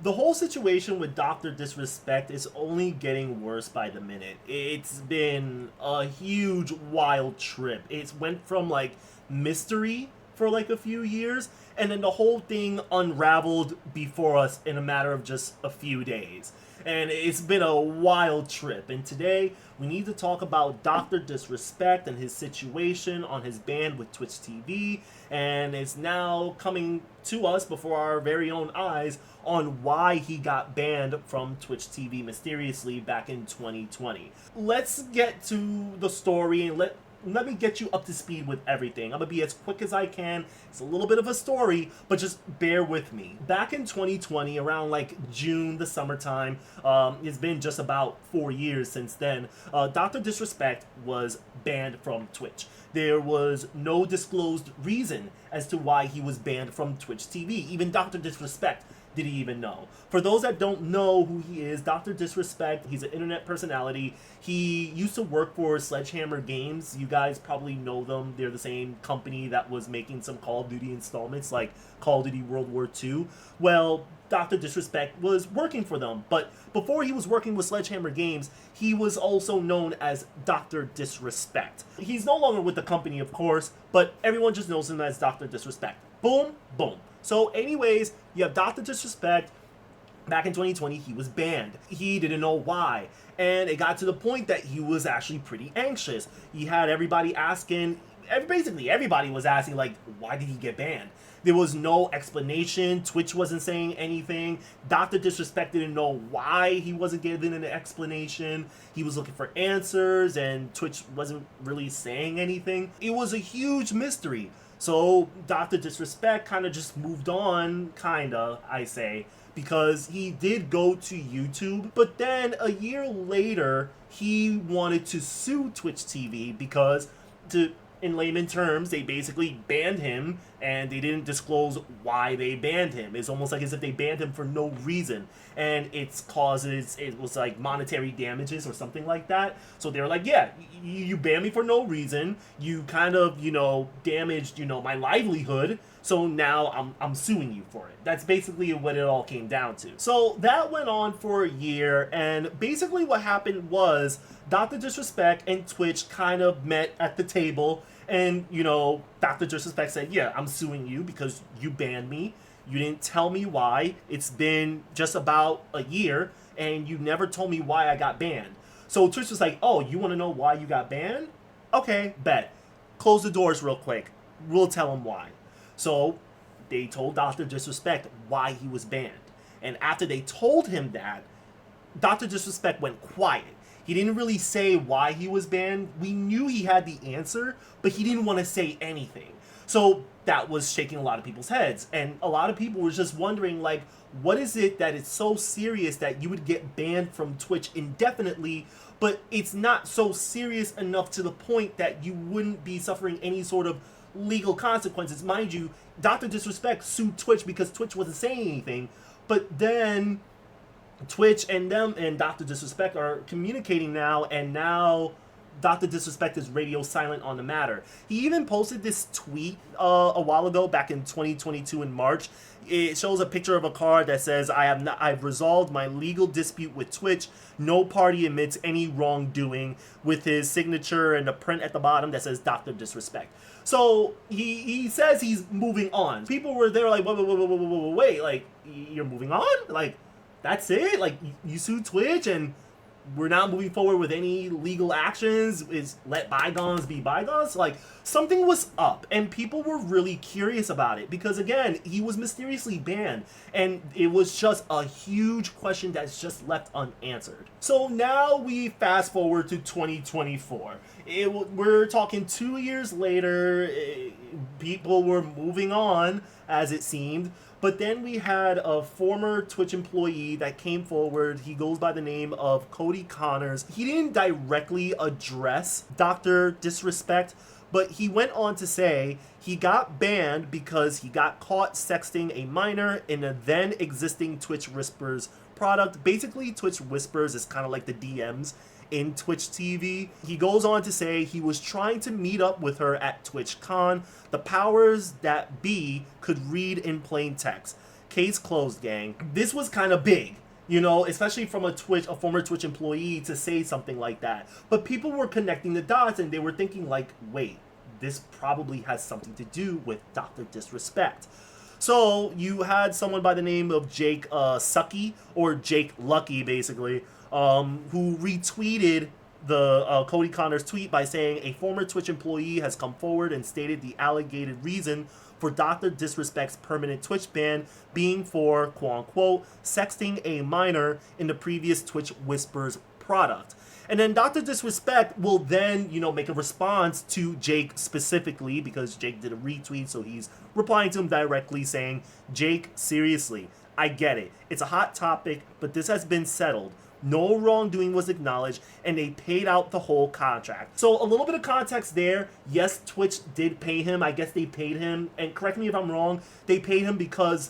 The whole situation with Dr. Disrespect is only getting worse by the minute. It's been a huge, wild trip. It went from like mystery for like a few years, and then the whole thing unraveled before us in a matter of just a few days. And it's been a wild trip. And today we need to talk about Dr. Disrespect and his situation on his ban with Twitch TV. And it's now coming to us before our very own eyes on why he got banned from Twitch TV mysteriously back in 2020. Let's get to the story and let me get you up to speed with everything. I'm gonna be as quick as I can. It's a little bit of a story, but just bear with me. Back in 2020, around like June, the summertime, it's been just about 4 years since then, Dr. Disrespect was banned from Twitch. There was no disclosed reason as to why he was banned from Twitch TV. Even Dr. Disrespect did he even know? For those that don't know who he is, Dr. Disrespect, he's an internet personality. He used to work for Sledgehammer Games. You guys probably know them. They're the same company that was making some Call of Duty installments like Call of Duty World War II. Well, Dr. Disrespect was working for them, but before he was working with Sledgehammer Games, he was also known as Dr. Disrespect. He's no longer with the company, of course, but everyone just knows him as Dr. Disrespect. Boom, boom. So anyways, you have Dr. Disrespect. Back in 2020, he was banned. He didn't know why. And it got to the point that he was actually pretty anxious. He had everybody asking, basically everybody was asking, like, why did he get banned? There was no explanation. Twitch wasn't saying anything. Dr. Disrespect didn't know why he wasn't giving an explanation. He was looking for answers, and Twitch wasn't really saying anything. It was a huge mystery. So Dr. Disrespect kind of just moved on, I say, because he did go to YouTube. But then a year later, he wanted to sue Twitch TV because, in layman terms, they basically banned him and they didn't disclose why they banned him. It's almost like as if they banned him for no reason. And it was like monetary damages or something like that. So they were like, yeah, you banned me for no reason. You kind of, damaged, my livelihood. So now I'm suing you for it. That's basically what it all came down to. So that went on for a year, and basically what happened was Dr. Disrespect and Twitch kind of met at the table, and, Dr. Disrespect said, yeah, I'm suing you because you banned me. You didn't tell me why. It's been just about a year, and you never told me why I got banned. So Twitch was like, oh, you want to know why you got banned? Okay, bet. Close the doors real quick. We'll tell him why. So they told Dr. Disrespect why he was banned. And after they told him that, Dr. Disrespect went quiet. He didn't really say why he was banned. We knew he had the answer, but he didn't want to say anything. So that was shaking a lot of people's heads. And a lot of people were just wondering, like, what is it that is so serious that you would get banned from Twitch indefinitely, but it's not so serious enough to the point that you wouldn't be suffering any sort of legal consequences. Mind you, Dr. Disrespect sued Twitch because Twitch wasn't saying anything, but then Twitch and them and Dr. Disrespect are communicating now, and now Dr. Disrespect is radio silent on the matter. He even posted this tweet a while ago, back in 2022 in March. It shows a picture of a card that says, I've resolved my legal dispute with Twitch. No party admits any wrongdoing, with his signature and the print at the bottom that says Dr. Disrespect. So he says he's moving on. People were there like, wait, like, you're moving on? Like, that's it? Like, you sued Twitch and we're not moving forward with any legal actions? Is let bygones be bygones? Like, something was up, and people were really curious about it because, again, he was mysteriously banned, and it was just a huge question that's just left unanswered. So now we fast forward to 2024. We're talking 2 years later. People were moving on, as it seemed. But then we had a former Twitch employee that came forward. He goes by the name of Cody Connors. He didn't directly address Dr. Disrespect, but he went on to say he got banned because he got caught sexting a minor in a then existing Twitch Whispers product. Basically, Twitch Whispers is kind of like the DMs in Twitch TV. He goes on to say he was trying to meet up with her at TwitchCon. The powers that be could read in plain text. case closed, gang. This was kind of big, you know, especially from a former Twitch employee to say something like that. But people were connecting the dots and they were thinking like, wait, this probably has something to do with Dr. Disrespect. So you had someone by the name of Jake Sucky, or Jake Lucky, basically, who retweeted the Cody Connor's tweet by saying a former Twitch employee has come forward and stated the alleged reason for Dr. Disrespect's permanent Twitch ban being for, quote-unquote, sexting a minor in the previous Twitch Whispers product. And then Dr. Disrespect will then, you know, make a response to Jake specifically, because Jake did a retweet, so he's replying to him directly saying, Jake, seriously, I get it. It's a hot topic, but this has been settled. No wrongdoing was acknowledged, and they paid out the whole contract. So a little bit of context there. Yes, Twitch did pay him. I guess they paid him, and correct me if I'm wrong, they paid him because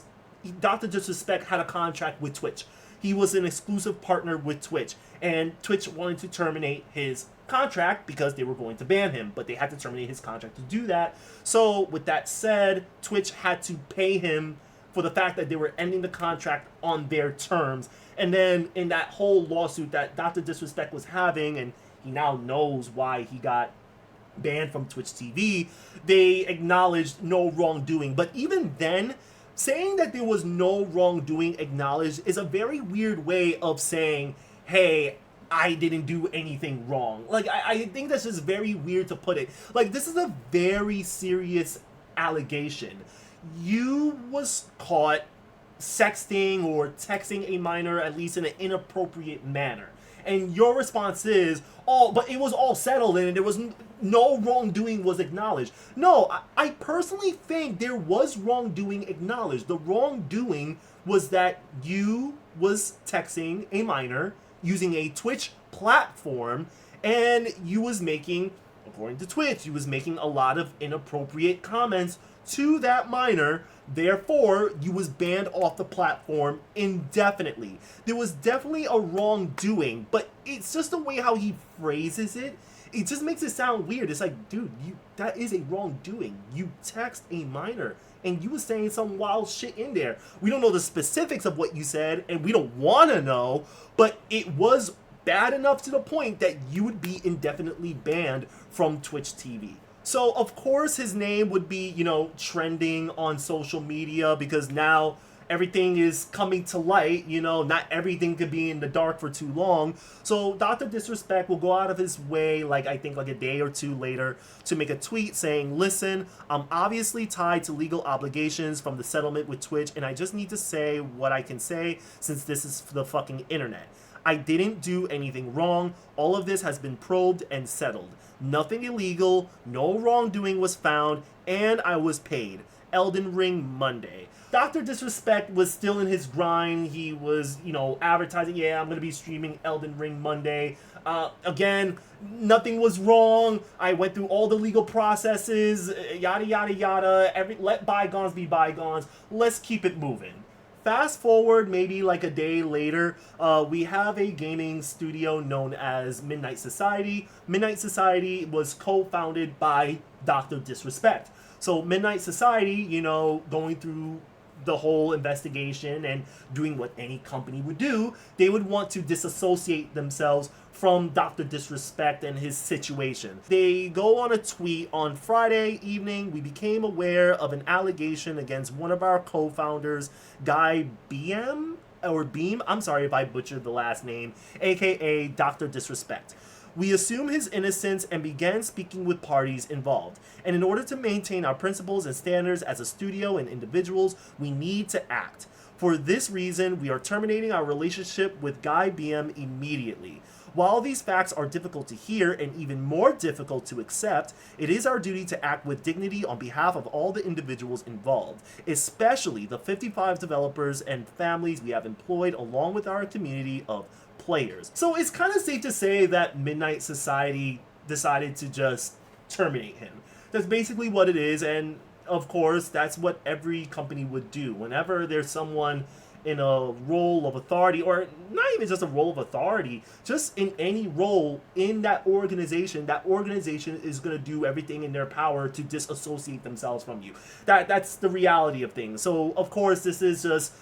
Dr. Disrespect had a contract with Twitch. He was an exclusive partner with Twitch, and Twitch wanted to terminate his contract because they were going to ban him, but they had to terminate his contract to do that. So with that said, Twitch had to pay him for the fact that they were ending the contract on their terms. And then in that whole lawsuit that Dr. Disrespect was having, and he now knows why he got banned from Twitch TV, they acknowledged no wrongdoing. But even then, saying that there was no wrongdoing acknowledged is a very weird way of saying, hey, I didn't do anything wrong. Like, I think that's just very weird to put it. Like, this is a very serious allegation. You was caught sexting or texting a minor, at least in an inappropriate manner. And your response is, oh, but it was all settled and there was no wrongdoing was acknowledged. No, I personally think there was wrongdoing acknowledged. The wrongdoing was that you was texting a minor using a Twitch platform, and you was making, according to Twitch, you was making a lot of inappropriate comments to that minor. Therefore, you was banned off the platform indefinitely. There was definitely a wrongdoing, but it's just the way how he phrases it. It just makes it sound weird. It's like, dude, that is a wrongdoing. You text a minor, and you was saying some wild shit in there. We don't know the specifics of what you said, and we don't want to know, but it was bad enough to the point that you would be indefinitely banned from Twitch TV. So, of course, his name would be, you know, trending on social media because now everything is coming to light. You know, not everything could be in the dark for too long. So, Dr. Disrespect will go out of his way, like, I think like a day or two later, to make a tweet saying, listen, I'm obviously tied to legal obligations from the settlement with Twitch, and I just need to say what I can say since this is the fucking internet. I didn't do anything wrong. All of this has been probed and settled. Nothing illegal, no wrongdoing was found, and I was paid. Elden Ring Monday. Dr. Disrespect was still in his grind. He was, you know, advertising, yeah, I'm going to be streaming Elden Ring Monday. Again, nothing was wrong. I went through all the legal processes, yada, yada, yada. Let bygones be bygones. Let's keep it moving. Fast forward maybe like a day later, we have a gaming studio known as Midnight Society. Midnight Society was co-founded by Dr. Disrespect. So Midnight Society, you know, going through the whole investigation and doing what any company would do, they would want to disassociate themselves from Dr. Disrespect and his situation. They go on a tweet on Friday evening. We became aware of an allegation against one of our co-founders, Guy Beam, I'm sorry if I butchered the last name, aka Dr. Disrespect. We assume his innocence and began speaking with parties involved. And in order to maintain our principles and standards as a studio and individuals, we need to act. For this reason, we are terminating our relationship with Guy BM immediately. While these facts are difficult to hear and even more difficult to accept, it is our duty to act with dignity on behalf of all the individuals involved, especially the 55 developers and families we have employed along with our community of players. So it's kind of safe to say that Midnight Society decided to just terminate him. That's basically what it is, and of course, that's what every company would do. Whenever there's someone in a role of authority, or not even just a role of authority, just in any role in that organization is going to do everything in their power to disassociate themselves from you. That's the reality of things. So of course this is just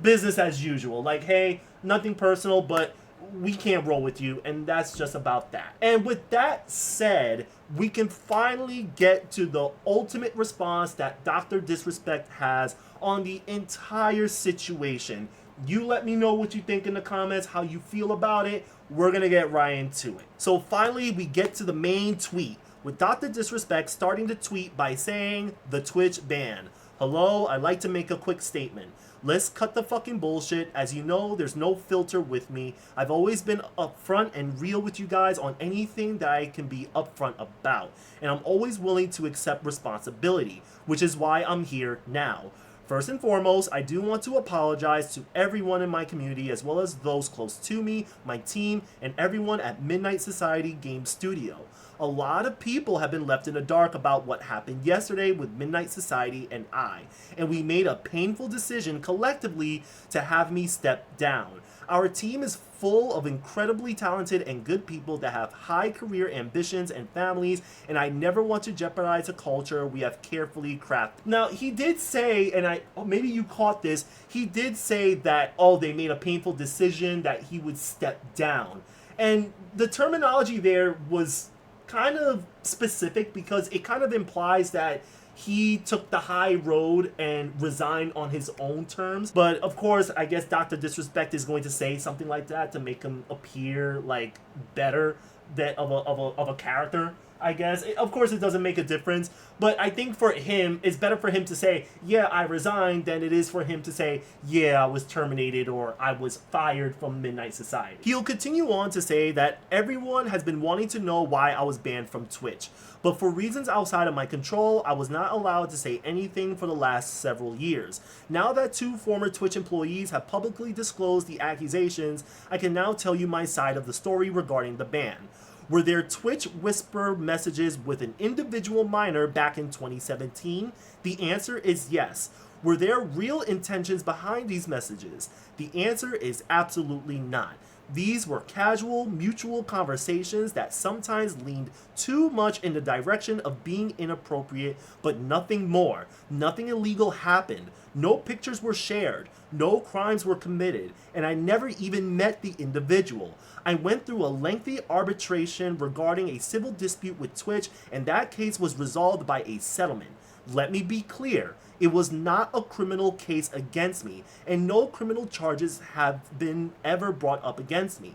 business as usual. Like, hey, nothing personal, but we can't roll with you, and that's just about that. And with that said, we can finally get to the ultimate response that Dr. Disrespect has on the entire situation. You let me know what you think in the comments, how you feel about it. We're gonna get right into it. So finally, we get to the main tweet, with Dr. Disrespect starting to tweet by saying, "The Twitch ban. Hello, I'd like to make a quick statement. Let's cut the fucking bullshit. As you know, there's no filter with me. I've always been upfront and real with you guys on anything that I can be upfront about. And I'm always willing to accept responsibility, which is why I'm here now. First and foremost, I do want to apologize to everyone in my community, as well as those close to me, my team, and everyone at Midnight Society Game Studio. A lot of people have been left in the dark about what happened yesterday with Midnight Society and I, and we made a painful decision collectively to have me step down. Our team is full of incredibly talented and good people that have high career ambitions and families, and I never want to jeopardize a culture we have carefully crafted." Now, he did say, and maybe you caught this, he did say that, oh, they made a painful decision, that he would step down. And the terminology there was kind of specific, because it kind of implies that he took the high road and resigned on his own terms. But of course, I guess Dr. Disrespect is going to say something like that to make him appear like better of a character, I guess. Of course, it doesn't make a difference, but I think for him, it's better for him to say, "Yeah, I resigned," than it is for him to say, "Yeah, I was terminated," or "I was fired from Midnight Society." He'll continue on to say that everyone has been wanting to know why I was banned from Twitch, but for reasons outside of my control, I was not allowed to say anything for the last several years. Now that 2 former Twitch employees have publicly disclosed the accusations, I can now tell you my side of the story regarding the ban. Were there Twitch whisper messages with an individual minor back in 2017? The answer is yes. Were there real intentions behind these messages? The answer is absolutely not. These were casual, mutual conversations that sometimes leaned too much in the direction of being inappropriate, but nothing more. Nothing illegal happened. No pictures were shared. No crimes were committed, and I never even met the individual. I went through a lengthy arbitration regarding a civil dispute with Twitch, and that case was resolved by a settlement. Let me be clear. It was not a criminal case against me, and no criminal charges have been ever brought up against me.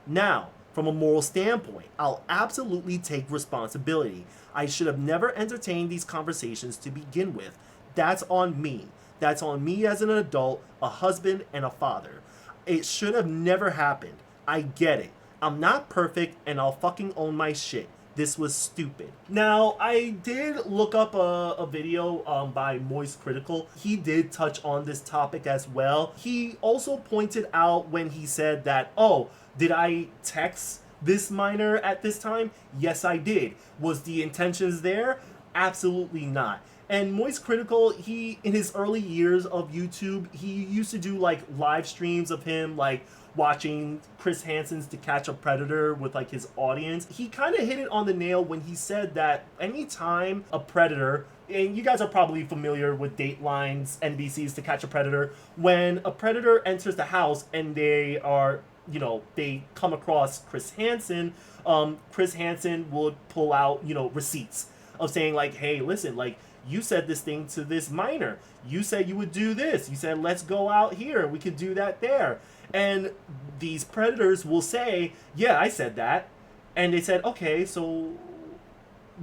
Now, from a moral standpoint, I'll absolutely take responsibility. I should have never entertained these conversations to begin with. That's on me. That's on me as an adult, a husband, and a father. It should have never happened. I get it. I'm not perfect, and I'll fucking own my shit. This was stupid. Now, I did look up a video by Moist Critical. He did touch on this topic as well. He also pointed out when he said that, oh, did I text this minor at this time? Yes, I did. Was the intentions there? Absolutely not. And Moist Critical, he, in his early years of YouTube, he used to do like live streams of him like watching Chris Hansen's To Catch a Predator with like his audience. He kind of hit it on the nail when he said that anytime a predator, and you guys are probably familiar with Dateline's NBC's To Catch a Predator, when a predator enters the house and they are, you know, they come across Chris Hansen, Chris Hansen would pull out, you know, receipts of saying like, hey, listen, like, you said this thing to this minor. You said you would do this. You said, let's go out here. We could do that there. And these predators will say, yeah, I said that. And they said, okay, so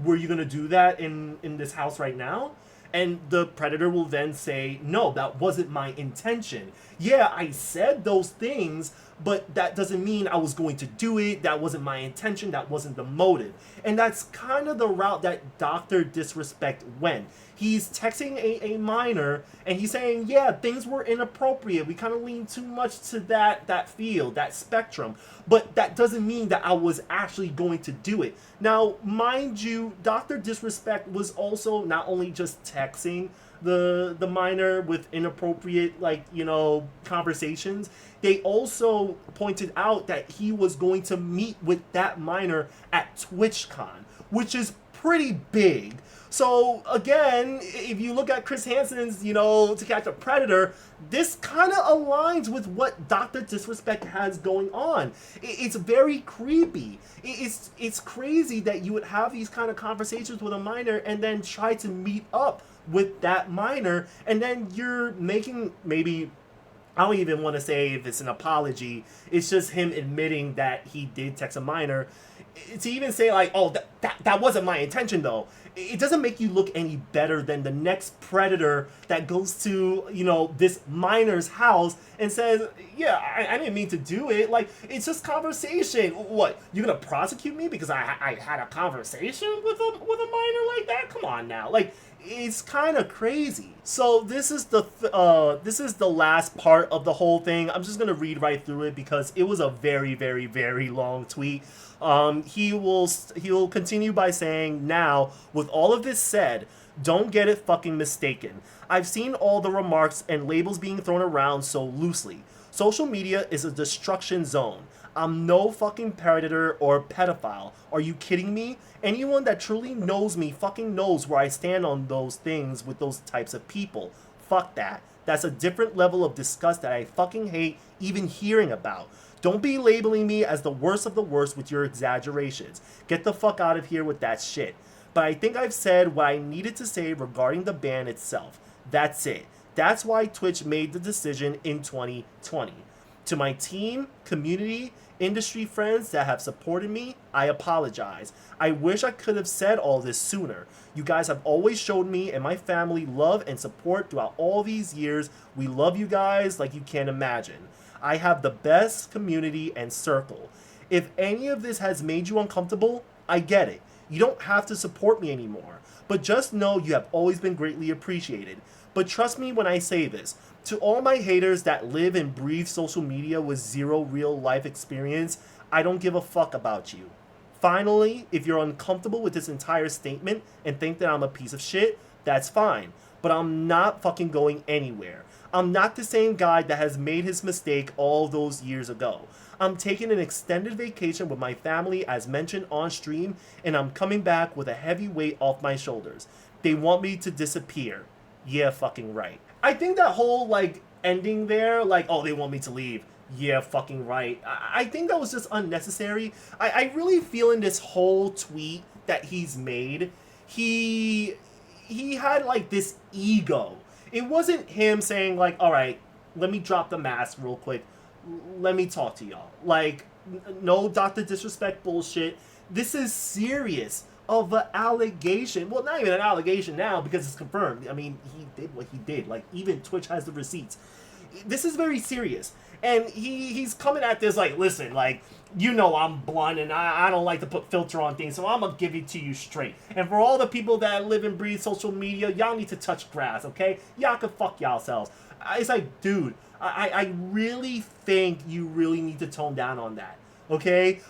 were you going to do that in this house right now? And the predator will then say, no, that wasn't my intention. Yeah, I said those things, but that doesn't mean I was going to do it. That wasn't my intention. That wasn't the motive. And that's kind of the route that Dr. Disrespect went. He's texting a minor, and he's saying, yeah, things were inappropriate. We kind of leaned too much to that field, that spectrum. But that doesn't mean that I was actually going to do it. Now, mind you, Dr. Disrespect was also not only just texting the minor with inappropriate, like, conversations, they also pointed out that he was going to meet with that minor at TwitchCon, which is pretty big. So again, if you look at Chris Hansen's, To Catch a Predator, this kind of aligns with what Dr. Disrespect has going on. It's very creepy. It's crazy that you would have these kind of conversations with a minor and then try to meet up with that minor, and then you're making, maybe, I don't even want to say if it's an apology. It's just him admitting that he did text a minor. To even say, like, oh, that wasn't my intention, though. It doesn't make you look any better than the next predator that goes to, this minor's house and says, yeah, I didn't mean to do it. Like, it's just conversation. What, you're going to prosecute me because I had a conversation with a minor like that? Come on now. Like, it's kind of crazy. So this is the last part of the whole thing. I'm just gonna read right through it because it was a very, very, very long tweet. He will continue by saying, now, with all of this said, don't get it fucking mistaken. I've seen all the remarks and labels being thrown around so loosely. Social media is a destruction zone. I'm no fucking predator or pedophile. Are you kidding me? Anyone that truly knows me fucking knows where I stand on those things with those types of people. Fuck that. That's a different level of disgust that I fucking hate even hearing about. Don't be labeling me as the worst of the worst with your exaggerations. Get the fuck out of here with that shit. But I think I've said what I needed to say regarding the ban itself. That's it. That's why Twitch made the decision in 2020. To my team, community, industry friends that have supported me, I apologize. I wish I could have said all this sooner. You guys have always showed me and my family love and support throughout all these years. We love you guys like you can't imagine. I have the best community and circle. If any of this has made you uncomfortable, I get it. You don't have to support me anymore. But just know you have always been greatly appreciated. But trust me when I say this. To all my haters that live and breathe social media with zero real life experience, I don't give a fuck about you. Finally, if you're uncomfortable with this entire statement and think that I'm a piece of shit, that's fine. But I'm not fucking going anywhere. I'm not the same guy that has made his mistake all those years ago. I'm taking an extended vacation with my family as mentioned on stream, and I'm coming back with a heavy weight off my shoulders. They want me to disappear. Yeah, fucking right. I think that whole, ending there, oh, they want me to leave. Yeah, fucking right. I think that was just unnecessary. I really feel in this whole tweet that he's made, he had, this ego. It wasn't him saying, all right, let me drop the mask real quick. Let me talk to y'all. No Dr. Disrespect bullshit. This is serious of an allegation. Well, not even an allegation now because it's confirmed. I mean, he did what he did. Even Twitch has the receipts. This is very serious. And he's coming at this listen, I'm blunt and I don't like to put filter on things, so I'm going to give it to you straight. And for all the people that live and breathe social media, y'all need to touch grass, okay? Y'all can fuck yourselves. It's dude, I really think you really need to tone down on that, okay?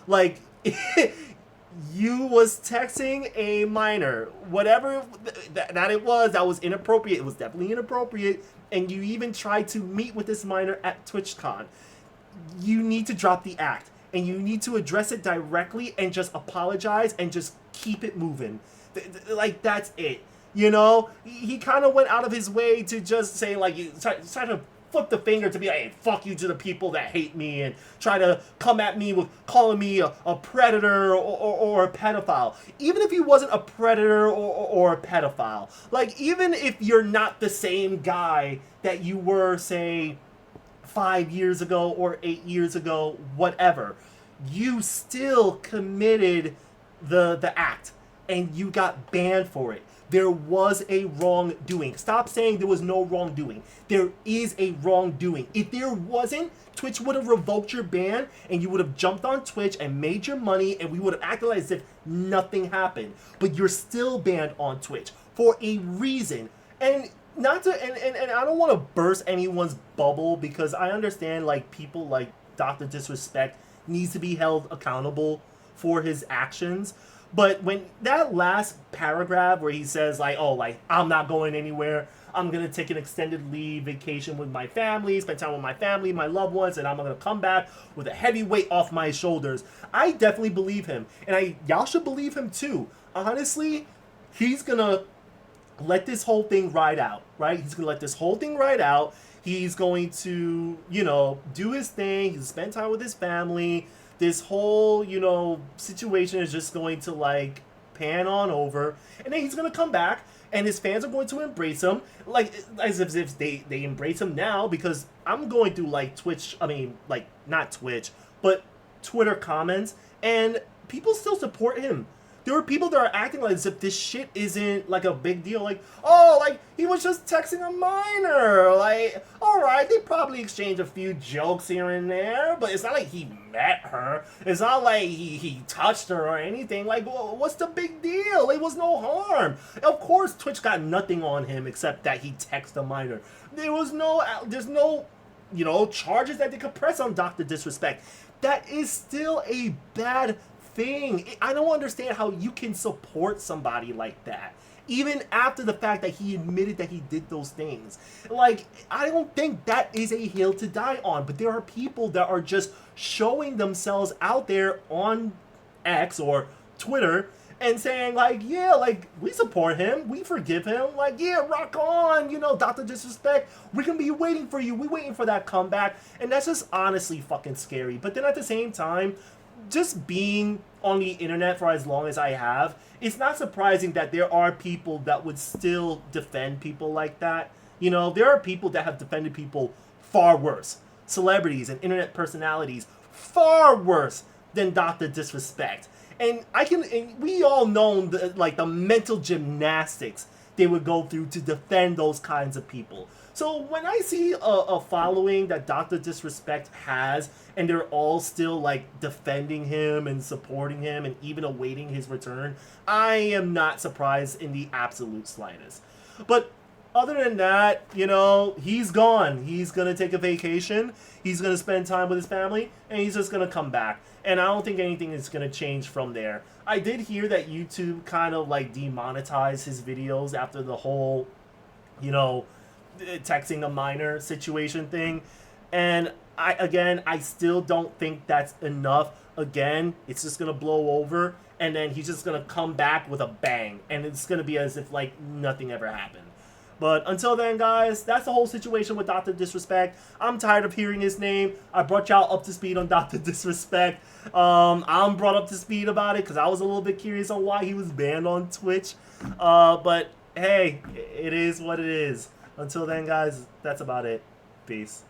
You was texting a minor, whatever that it was, that was inappropriate. It was definitely inappropriate. And you even tried to meet with this minor at TwitchCon. You need to drop the act. And you need to address it directly and just apologize and just keep it moving. That's it. He kind of went out of his way to just say, you try to flip the finger to be hey, fuck you to the people that hate me and try to come at me with calling me a predator or a pedophile. Even if he wasn't a predator or a pedophile. Even if you're not the same guy that you were, say, 5 years ago or 8 years ago, whatever, you still committed the act and you got banned for it. There was a wrongdoing. Stop saying there was no wrongdoing. There is a wrongdoing. If there wasn't, Twitch would have revoked your ban and you would have jumped on Twitch and made your money and we would have acted as if nothing happened. But you're still banned on Twitch for a reason. And not to and I don't want to burst anyone's bubble because I understand people like Dr. Disrespect needs to be held accountable for his actions. But when that last paragraph where he says I'm not going anywhere, I'm gonna take an extended leave vacation with my family, spend time with my family, my loved ones, and I'm gonna come back with a heavy weight off my shoulders. I definitely believe him, and y'all should believe him too. Honestly, he's gonna let this whole thing ride out, right? He's gonna let this whole thing ride out. He's going to, do his thing. He's spend time with his family. This whole, situation is just going to like pan on over, and then he's gonna come back, and his fans are going to embrace him, like as if they embrace him now. Because I'm going through like not Twitch, but Twitter comments, and people still support him. There are people that are acting like as if this shit isn't like a big deal. Like, oh, like he was just texting a minor. Like, all right, they probably exchanged a few jokes here and there, but it's not like he met her. It's not like he touched her or anything. Like, what's the big deal? It was no harm. Of course, Twitch got nothing on him except that he texted a minor. There's no, charges that they could press on Dr. Disrespect. That is still a bad thing. I don't understand how you can support somebody like that, even after the fact that he admitted that he did those things. Like, I don't think that is a hill to die on, but there are people that are just showing themselves out there on X or Twitter and saying like, yeah, like, we support him, we forgive him, like, yeah, rock on, Dr. Disrespect, we're gonna be waiting for you, we're waiting for that comeback. And that's just honestly fucking scary. But then at the same time, just being on the internet for as long as I have, it's not surprising that there are people that would still defend people like that. There are people that have defended people far worse. Celebrities and internet personalities far worse than Dr. Disrespect. And we all know the mental gymnastics they would go through to defend those kinds of people. So when I see a following that Dr. Disrespect has, and they're all still like defending him and supporting him and even awaiting his return, I am not surprised in the absolute slightest. But other than that, he's gone. He's going to take a vacation. He's going to spend time with his family, and he's just going to come back. And I don't think anything is going to change from there. I did hear that YouTube kind of like demonetized his videos after the whole, texting a minor situation thing. And I still don't think that's enough. Again, it's just going to blow over, and then he's just going to come back with a bang. And it's going to be as if like nothing ever happened. But until then, guys, that's the whole situation with Dr. Disrespect. I'm tired of hearing his name. I brought y'all up to speed on Dr. Disrespect. I'm brought up to speed about it because I was a little bit curious on why he was banned on Twitch. But hey, it is what it is. Until then, guys, that's about it. Peace.